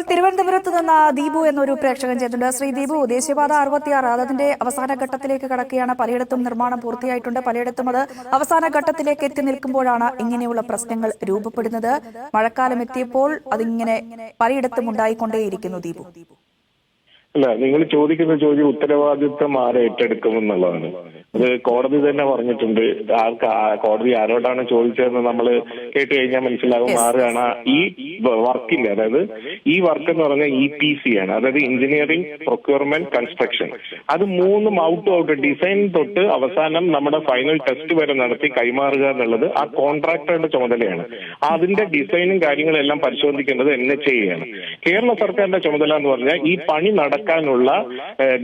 തിരുവനന്തപുരത്ത് നിന്ന് ദീപു എന്നൊരു പ്രേക്ഷകൻ ചെയ്തിട്ടുണ്ട്. ശ്രീ ദീപു, ദേശീയപാത 66 അതിന്റെ അവസാന ഘട്ടത്തിലേക്ക് കടക്കുകയാണ്. പലയിടത്തും നിർമ്മാണം പൂർത്തിയായിട്ടുണ്ട്. പലയിടത്തും അത് അവസാന ഘട്ടത്തിലേക്ക് എത്തി നിൽക്കുമ്പോഴാണ് ഇങ്ങനെയുള്ള പ്രശ്നങ്ങൾ രൂപപ്പെടുന്നത്. മഴക്കാലം എത്തിയപ്പോൾ അതിങ്ങനെ പലയിടത്തും ഉണ്ടായിക്കൊണ്ടേയിരിക്കുന്നു. ദീപു, അല്ല, നിങ്ങൾ ചോദിക്കുന്ന ചോദ്യം ഉത്തരവാദിത്വം ആരെ ഏറ്റെടുക്കുമെന്നുള്ളതാണ്. അത് കോടതി തന്നെ പറഞ്ഞിട്ടുണ്ട്. കോടതി ആരോടാണ് ചോദിച്ചതെന്ന് നമ്മൾ കേട്ട് കഴിഞ്ഞാൽ മനസ്സിലാകും ആരാണ് ഈ വർക്കിന്റെ, അതായത് ഈ വർക്ക് എന്ന് പറഞ്ഞാൽ EPC ആണ്, അതായത് എഞ്ചിനീയറിംഗ് പ്രൊക്യൂർമെന്റ് കൺസ്ട്രക്ഷൻ. അത് മൂന്നും ഔട്ട് ഡിസൈൻ തൊട്ട് അവസാനം നമ്മുടെ ഫൈനൽ ടെസ്റ്റ് വരെ നടത്തി കൈമാറുക എന്നുള്ളത് ആ കോൺട്രാക്ടറുടെ ചുമതലയാണ്. അതിന്റെ ഡിസൈനും കാര്യങ്ങളും എല്ലാം പരിശോധിക്കേണ്ടത് NHAI ആണ്. കേരള സർക്കാരിന്റെ ചുമതല എന്ന് പറഞ്ഞാൽ ഈ പണി നടക്കാനുള്ള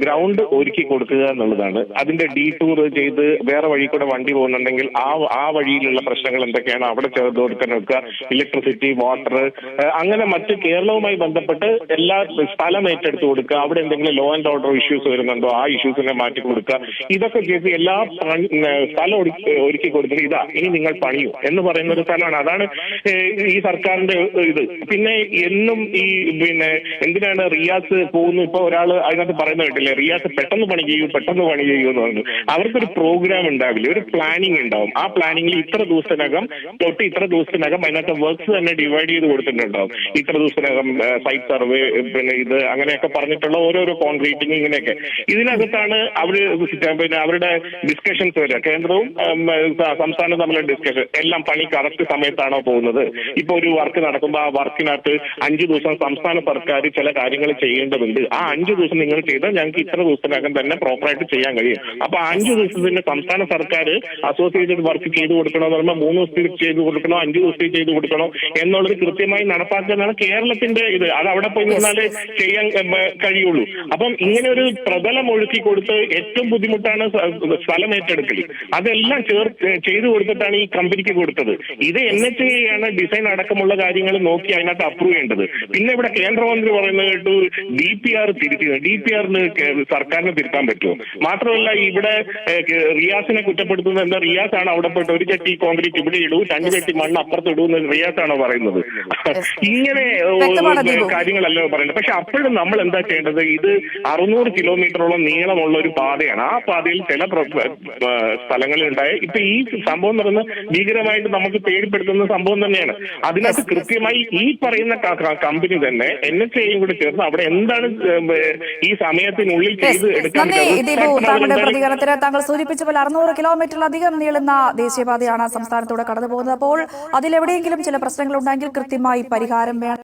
ഗ്രൗണ്ട് ഒരുക്കി കൊടുക്കുക എന്നുള്ളതാണ്. അതിന്റെ ഡീടൂർ ചെയ്ത് വേറെ വഴി കൂടെ വണ്ടി പോകുന്നുണ്ടെങ്കിൽ ആ വഴിയിലുള്ള പ്രശ്നങ്ങൾ എന്തൊക്കെയാണ് അവിടെ ചേർത്ത് കൊടുക്കാൻ വെക്കുക. ഇലക്ട്രിസിറ്റി, വാട്ടർ, അങ്ങനെ മറ്റ് കേരളവുമായി ബന്ധപ്പെട്ട് എല്ലാ സ്ഥലം ഏറ്റെടുത്ത് കൊടുക്കുക. അവിടെ എന്തെങ്കിലും ലോ ആൻഡ് ഓർഡർ ഇഷ്യൂസ് വരുന്നുണ്ടോ ആ ഇഷ്യൂസിനെ മാറ്റി കൊടുക്കുക. ഇതൊക്കെ ചെയ്ത് എല്ലാ സ്ഥലം ഒരുക്കി കൊടുത്തിട്ട് ഇതാ ഇനി നിങ്ങൾ പണിയൂ എന്ന് പറയുന്ന ഒരു സ്ഥലമാണ്. അതാണ് ഈ സർക്കാരിന്റെ ഇത്. പിന്നെ എന്നും എന്തിനാണ് റിയാസ് പോകുന്നു? ഇപ്പൊ ഒരാള് അതിനകത്ത് പറയുന്നത് കേട്ടില്ലേ, റിയാസ് പെട്ടെന്ന് പണി ചെയ്യൂ എന്ന് പറഞ്ഞു. അവർക്കൊരു പ്രോഗ്രാം ഉണ്ടാവില്ല, ഒരു പ്ലാനിങ് ഉണ്ടാവും. ആ പ്ലാനിങ്ങിൽ ഇത്ര ദിവസത്തിനകം തൊട്ട് ഇത്ര ദിവസത്തിനകം അതിനകത്ത് വർക്ക്സ് തന്നെ ഡിവൈഡ് ചെയ്ത് കൊടുത്തിട്ടുണ്ടാവും. ഇത്ര ദിവസത്തിനകം സൈറ്റ് സർവേ, ഇത് അങ്ങനെയൊക്കെ പറഞ്ഞിട്ടുള്ള ഓരോരോ കോൺക്രീറ്റിംഗ്, ഇങ്ങനെയൊക്കെ. ഇതിനകത്താണ് അവരുടെ ഡിസ്കഷൻസ് വരിക. കേന്ദ്രവും സംസ്ഥാനവും തമ്മിലുള്ള ഡിസ്കഷൻ എല്ലാം. പണി കറക്റ്റ് സമയത്താണോ പോകുന്നത്? ഇപ്പൊ ഒരു വർക്ക് നടക്കുമ്പോൾ ആ വർക്കിനകത്ത് 5 ദിവസം സംസ്ഥാന സർക്കാർ ചില കാര്യങ്ങൾ ചെയ്യേണ്ടതുണ്ട്. ആ 5 ദിവസം നിങ്ങൾ ചെയ്താൽ ഞങ്ങൾക്ക് ഇത്ര ദിവസത്തിനകം തന്നെ പ്രോപ്പറായിട്ട് ചെയ്യാൻ കഴിയും. അപ്പൊ 5 ദിവസത്തിന് സംസ്ഥാന സർക്കാർ അസോസിയേറ്റഡ് വർക്ക് ചെയ്തു കൊടുക്കണോ എന്ന് പറയുമ്പോൾ 3 ദിവസത്തിൽ ചെയ്തു കൊടുക്കണോ, 5 ദിവസത്തിൽ ചെയ്തു കൊടുക്കണോ എന്നുള്ളത് കൃത്യമായി നടപ്പാക്കുന്നതാണ് കേരളത്തിന്റെ ഇത്. അത് അവിടെ പോയി നിന്നാലേ ചെയ്യാൻ കഴിയുള്ളൂ. അപ്പം ഇങ്ങനെ ഒരു പ്രതലം ഒഴുക്കി കൊടുത്ത് ഏറ്റവും ബുദ്ധിമുട്ടാണ് സ്ഥലം ഏറ്റെടുക്കൽ. അതെല്ലാം ചെയ്തു കൊടുത്തിട്ടാണ് ഈ കമ്പനിക്ക് കൊടുത്തത്. ഇത് NHAI ആണ് ഡിസൈൻ അടക്കമുള്ള കാര്യങ്ങൾ നോക്കി അതിനകത്ത് അപ്രൂവ് ചെയ്യേണ്ടത്. പിന്നെ ഇവിടെ കേന്ദ്രമന്ത്രി പറയുന്നത് കേട്ടു DPR തിരുത്തി. DPRന് സർക്കാരിന് തിരുത്താൻ പറ്റുമോ? മാത്രമല്ല ഇവിടെ റിയാസിനെ കുറ്റപ്പെടുത്തുന്നത് എന്താ? റിയാസ് ആണ് അവിടെ പോയിട്ട് ഒരു ചട്ടി കോൺക്രീറ്റ് ഇവിടെ ഇടൂ, 2 ചട്ടി മണ്ണ് അപ്പുറത്ത് ഇടൂ എന്ന് റിയാസ് ആണോ പറയുന്നത്? ഇങ്ങനെ കാര്യങ്ങളല്ലോ പറയുന്നത്. പക്ഷെ അപ്പോഴും നമ്മൾ എന്താ ചെയ്യേണ്ടത്? ഇത് 600 കിലോമീറ്ററോളം നീളമുള്ള ഒരു പാതയാണ്. ആ പാതയിൽ ചില സ്ഥലങ്ങളിൽ ഉണ്ടായ ഇപ്പൊ ഈ സംഭവം എന്ന് പറയുന്നത് ഭീകരമായിട്ട് നമുക്ക് പേടിപ്പെടുത്തുന്ന സംഭവം തന്നെയാണ്. അതിനകത്ത് കൃത്യമായി ഈ പറയുന്ന കമ്പനി തന്നെ NHAI കൂടി ചേർന്ന് അവിടെ എന്താണ് ഈ സമയത്തിനുള്ളിൽ ചെയ്ത് എടുക്കാൻ പ്രതികരണത്തിന് താങ്കൾ സൂചിപ്പിച്ച പോലെ 600 കിലോമീറ്ററിലധികം നീളുന്ന ദേശീയപാതയാണ് സംസ്ഥാനത്തൂടെ കടന്നു പോകുന്നത്. അപ്പോൾ അതിലെവിടെയെങ്കിലും ചില പ്രശ്നങ്ങൾ ഉണ്ടെങ്കിൽ കൃത്യമായി പരിഹാരം വേണം.